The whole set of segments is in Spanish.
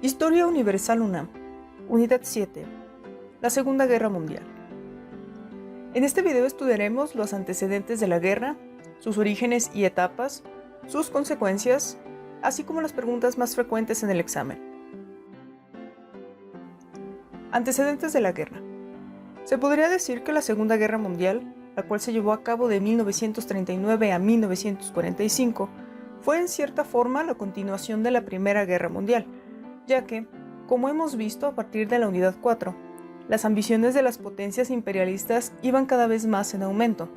Historia Universal UNAM, Unidad 7, la Segunda Guerra Mundial. En este video estudiaremos los antecedentes de la guerra, sus orígenes y etapas, sus consecuencias, así como las preguntas más frecuentes en el examen. Antecedentes de la guerra. Se podría decir que la Segunda Guerra Mundial, la cual se llevó a cabo de 1939 a 1945, fue en cierta forma la continuación de la Primera Guerra Mundial, ya que, como hemos visto a partir de la Unidad 4, las ambiciones de las potencias imperialistas iban cada vez más en aumento.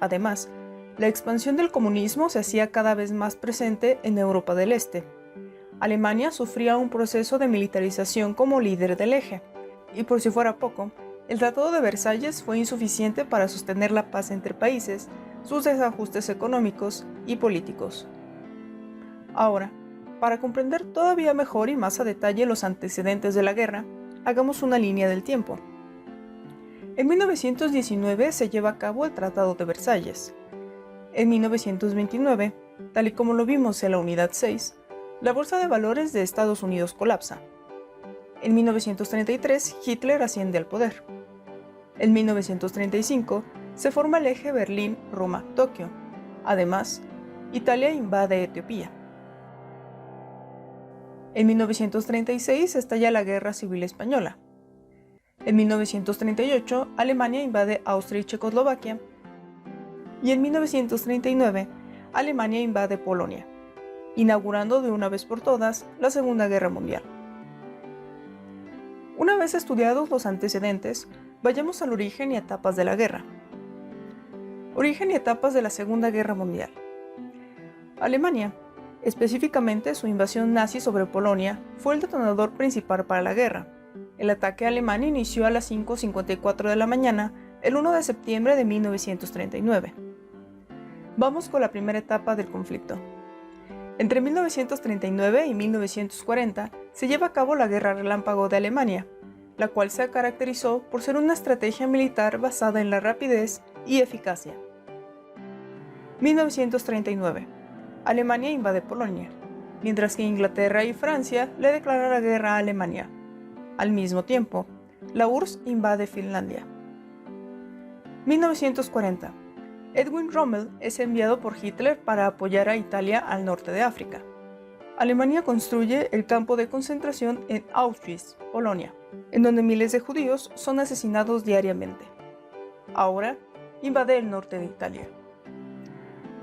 Además, la expansión del comunismo se hacía cada vez más presente en Europa del Este. Alemania sufría un proceso de militarización como líder del eje, y por si fuera poco, el Tratado de Versalles fue insuficiente para sostener la paz entre países, sus desajustes económicos y políticos. Ahora, para comprender todavía mejor y más a detalle los antecedentes de la guerra, hagamos una línea del tiempo. En 1919 se lleva a cabo el Tratado de Versalles. En 1929, tal y como lo vimos en la Unidad 6, la Bolsa de Valores de Estados Unidos colapsa. En 1933, Hitler asciende al poder. En 1935, se forma el eje Berlín-Roma-Tokio. Además, Italia invade Etiopía. En 1936 estalla la Guerra Civil Española. En 1938, Alemania invade Austria y Checoslovaquia. Y en 1939, Alemania invade Polonia, inaugurando de una vez por todas la Segunda Guerra Mundial. Una vez estudiados los antecedentes, vayamos al origen y etapas de la guerra. Origen y etapas de la Segunda Guerra Mundial. Alemania, específicamente su invasión nazi sobre Polonia, fue el detonador principal para la guerra. El ataque alemán inició a las 5:54 de la mañana, el 1 de septiembre de 1939. Vamos con la primera etapa del conflicto. Entre 1939 y 1940 se lleva a cabo la Guerra Relámpago de Alemania, la cual se caracterizó por ser una estrategia militar basada en la rapidez y eficacia. 1939. Alemania invade Polonia, mientras que Inglaterra y Francia le declaran la guerra a Alemania. Al mismo tiempo, la URSS invade Finlandia. 1940. Erwin Rommel es enviado por Hitler para apoyar a Italia al norte de África. Alemania construye el campo de concentración en Auschwitz, Polonia, en donde miles de judíos son asesinados diariamente. Ahora, invade el norte de Italia.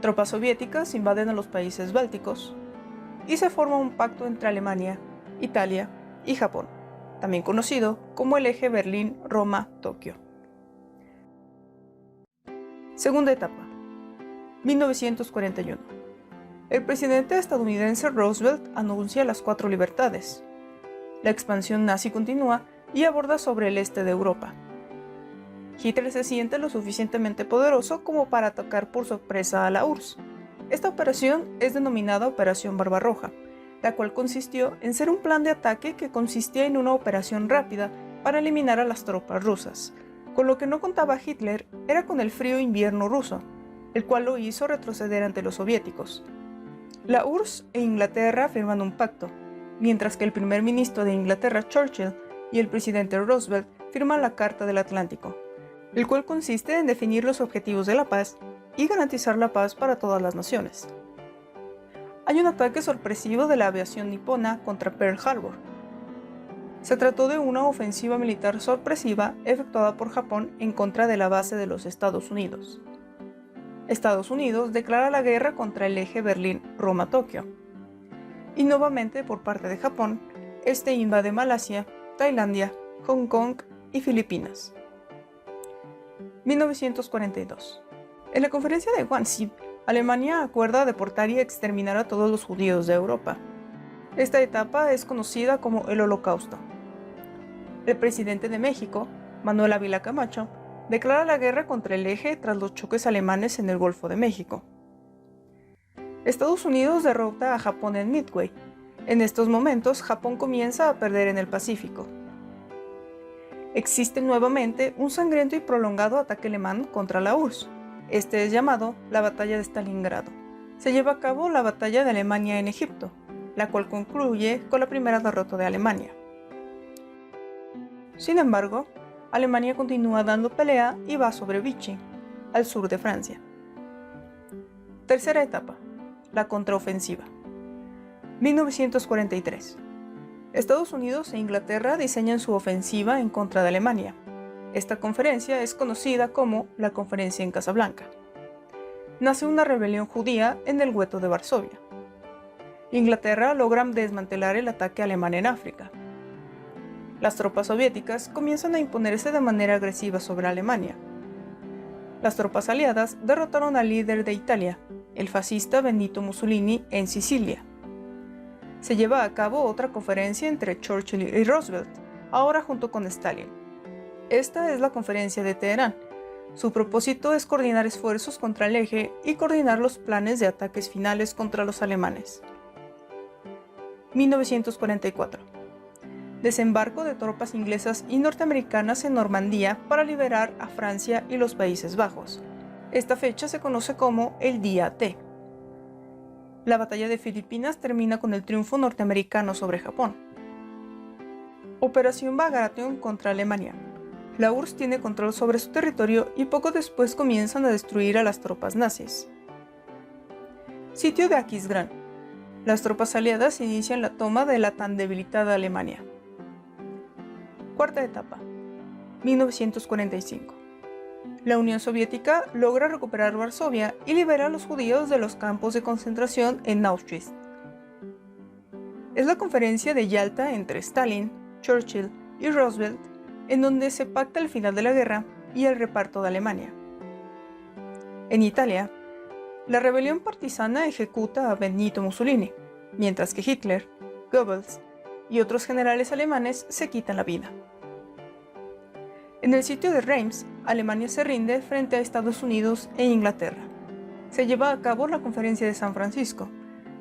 Tropas soviéticas invaden a los países bálticos y se forma un pacto entre Alemania, Italia y Japón, también conocido como el eje Berlín-Roma-Tokio. Segunda etapa, 1941. El presidente estadounidense Roosevelt anuncia las 4 libertades. La expansión nazi continúa y aborda sobre el este de Europa. Hitler se siente lo suficientemente poderoso como para atacar por sorpresa a la URSS. Esta operación es denominada Operación Barbarroja, la cual consistió en ser un plan de ataque que consistía en una operación rápida para eliminar a las tropas rusas. Con lo que no contaba Hitler era con el frío invierno ruso, el cual lo hizo retroceder ante los soviéticos. La URSS e Inglaterra firman un pacto, mientras que el primer ministro de Inglaterra, Churchill, y el presidente Roosevelt firman la Carta del Atlántico, el cual consiste en definir los objetivos de la paz y garantizar la paz para todas las naciones. Hay un ataque sorpresivo de la aviación nipona contra Pearl Harbor. Se trató de una ofensiva militar sorpresiva efectuada por Japón en contra de la base de los Estados Unidos. Estados Unidos declara la guerra contra el eje Berlín-Roma-Tokio. Y nuevamente por parte de Japón, este invade Malasia, Tailandia, Hong Kong y Filipinas. 1942. En la conferencia de Wannsee, Alemania acuerda deportar y exterminar a todos los judíos de Europa. Esta etapa es conocida como el Holocausto. El presidente de México, Manuel Ávila Camacho, declara la guerra contra el eje tras los choques alemanes en el Golfo de México. Estados Unidos derrota a Japón en Midway. En estos momentos, Japón comienza a perder en el Pacífico. existe nuevamente un sangriento y prolongado ataque alemán contra la URSS. Este es llamado la Batalla de Stalingrado. Se lleva a cabo la Batalla de Alemania en Egipto, la cual concluye con la primera derrota de Alemania. Sin embargo, Alemania continúa dando pelea y va sobre Vichy, al sur de Francia. Tercera etapa, la contraofensiva. 1943. Estados Unidos e Inglaterra diseñan su ofensiva en contra de Alemania. Esta conferencia es conocida como la Conferencia en Casablanca. Nace una rebelión judía en el gueto de Varsovia. Inglaterra logra desmantelar el ataque alemán en África. Las tropas soviéticas comienzan a imponerse de manera agresiva sobre Alemania. Las tropas aliadas derrotaron al líder de Italia, el fascista Benito Mussolini, en Sicilia. Se lleva a cabo otra conferencia entre Churchill y Roosevelt, ahora junto con Stalin. Esta es la Conferencia de Teherán. Su propósito es coordinar esfuerzos contra el eje y coordinar los planes de ataques finales contra los alemanes. 1944. Desembarco de tropas inglesas y norteamericanas en Normandía para liberar a Francia y los Países Bajos. Esta fecha se conoce como el Día T. La batalla de Filipinas termina con el triunfo norteamericano sobre Japón. Operación Bagration contra Alemania. La URSS tiene control sobre su territorio y poco después comienzan a destruir a las tropas nazis. Sitio de Aquisgrán. Las tropas aliadas inician la toma de la tan debilitada Alemania. Cuarta etapa, 1945. La Unión Soviética logra recuperar Varsovia y libera a los judíos de los campos de concentración en Auschwitz. Es la conferencia de Yalta entre Stalin, Churchill y Roosevelt, en donde se pacta el final de la guerra y el reparto de Alemania. En Italia, la rebelión partisana ejecuta a Benito Mussolini, mientras que Hitler, Goebbels y otros generales alemanes se quitan la vida. En el sitio de Reims, Alemania se rinde frente a Estados Unidos e Inglaterra. Se lleva a cabo la Conferencia de San Francisco,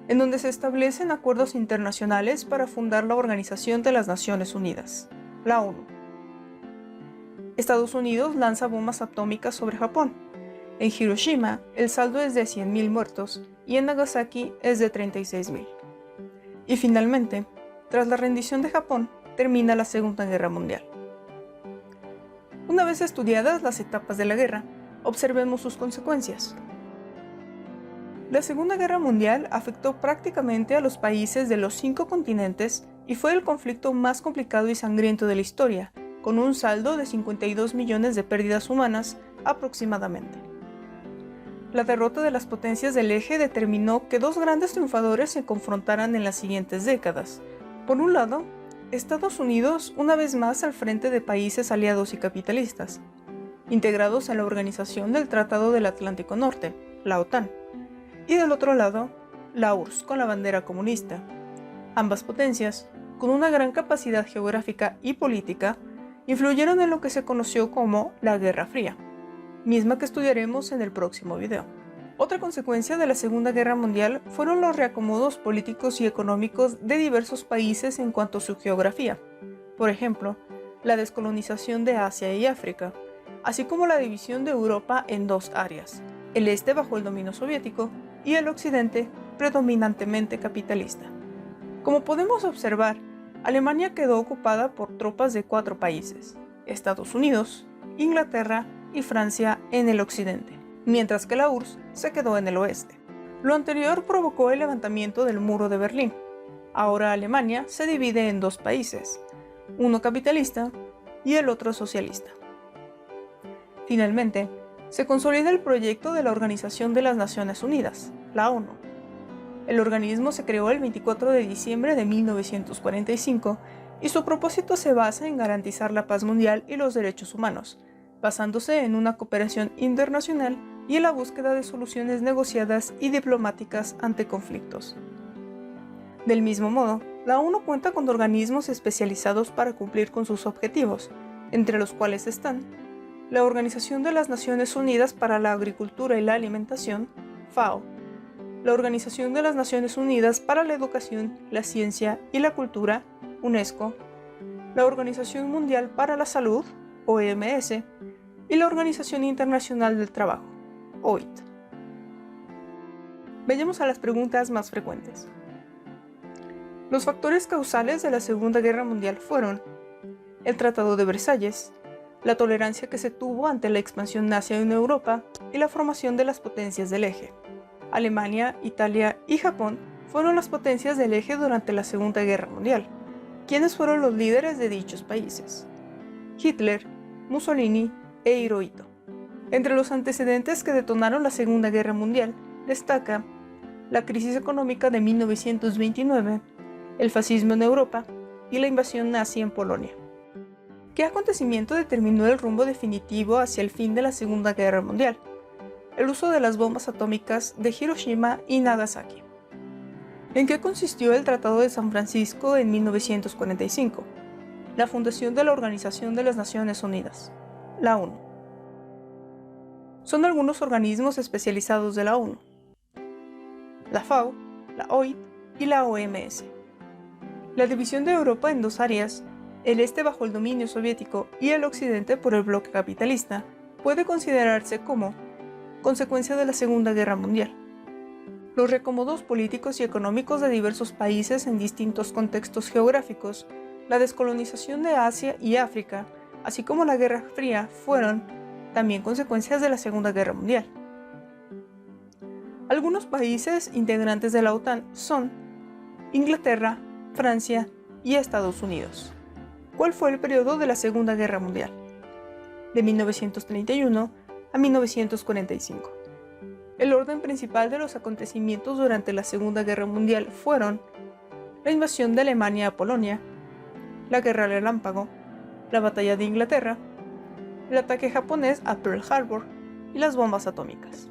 en donde se establecen acuerdos internacionales para fundar la Organización de las Naciones Unidas, la ONU. Estados Unidos lanza bombas atómicas sobre Japón. En Hiroshima, el saldo es de 100.000 muertos y en Nagasaki es de 36.000. Y finalmente, tras la rendición de Japón, termina la Segunda Guerra Mundial. Una vez estudiadas las etapas de la guerra, observemos sus consecuencias. La Segunda Guerra Mundial afectó prácticamente a los países de los 5 continentes y fue el conflicto más complicado y sangriento de la historia, con un saldo de 52 millones de pérdidas humanas aproximadamente. La derrota de las potencias del eje determinó que dos grandes triunfadores se confrontaran en las siguientes décadas. Por un lado, Estados Unidos una vez más al frente de países aliados y capitalistas, integrados en la Organización del Tratado del Atlántico Norte, la OTAN, y del otro lado, la URSS con la bandera comunista. Ambas potencias, con una gran capacidad geográfica y política, influyeron en lo que se conoció como la Guerra Fría, misma que estudiaremos en el próximo video. Otra consecuencia de la Segunda Guerra Mundial fueron los reacomodos políticos y económicos de diversos países en cuanto a su geografía. Por ejemplo, la descolonización de Asia y África, así como la división de Europa en dos áreas, el este bajo el dominio soviético y el occidente predominantemente capitalista. Como podemos observar, Alemania quedó ocupada por tropas de 4 países, Estados Unidos, Inglaterra y Francia en el occidente, mientras que la URSS se quedó en el oeste. Lo anterior provocó el levantamiento del Muro de Berlín. Ahora Alemania se divide en 2 países, uno capitalista y el otro socialista. Finalmente, se consolida el proyecto de la Organización de las Naciones Unidas, la ONU. El organismo se creó el 24 de diciembre de 1945 y su propósito se basa en garantizar la paz mundial y los derechos humanos, basándose en una cooperación internacional y en la búsqueda de soluciones negociadas y diplomáticas ante conflictos. Del mismo modo, la ONU cuenta con organismos especializados para cumplir con sus objetivos, entre los cuales están la Organización de las Naciones Unidas para la Agricultura y la Alimentación, FAO, la Organización de las Naciones Unidas para la Educación, la Ciencia y la Cultura, UNESCO, la Organización Mundial para la Salud, OMS, y la Organización Internacional del Trabajo, OIT. Vayamos a las preguntas más frecuentes. Los factores causales de la Segunda Guerra Mundial fueron el Tratado de Versalles, la tolerancia que se tuvo ante la expansión nazi en Europa y la formación de las potencias del eje. Alemania, Italia y Japón fueron las potencias del eje durante la Segunda Guerra Mundial. ¿Quiénes fueron los líderes de dichos países? Hitler, Mussolini e Hirohito. Entre los antecedentes que detonaron la Segunda Guerra Mundial destaca la crisis económica de 1929, el fascismo en Europa y la invasión nazi en Polonia. ¿Qué acontecimiento determinó el rumbo definitivo hacia el fin de la Segunda Guerra Mundial? El uso de las bombas atómicas de Hiroshima y Nagasaki. ¿En qué consistió el Tratado de San Francisco en 1945? La fundación de la Organización de las Naciones Unidas, la ONU. Son algunos organismos especializados de la ONU: la FAO, la OIT y la OMS. La división de Europa en dos áreas, el este bajo el dominio soviético y el occidente por el bloque capitalista, puede considerarse como consecuencia de la Segunda Guerra Mundial. Los reacomodos políticos y económicos de diversos países en distintos contextos geográficos, la descolonización de Asia y África, así como la Guerra Fría, fueron también consecuencias de la Segunda Guerra Mundial. Algunos países integrantes de la OTAN son Inglaterra, Francia y Estados Unidos. ¿Cuál fue el periodo de la Segunda Guerra Mundial? De 1931 a 1945. El orden principal de los acontecimientos durante la Segunda Guerra Mundial fueron la invasión de Alemania a Polonia, la Guerra Relámpago, la Batalla de Inglaterra, el ataque japonés a Pearl Harbor y las bombas atómicas.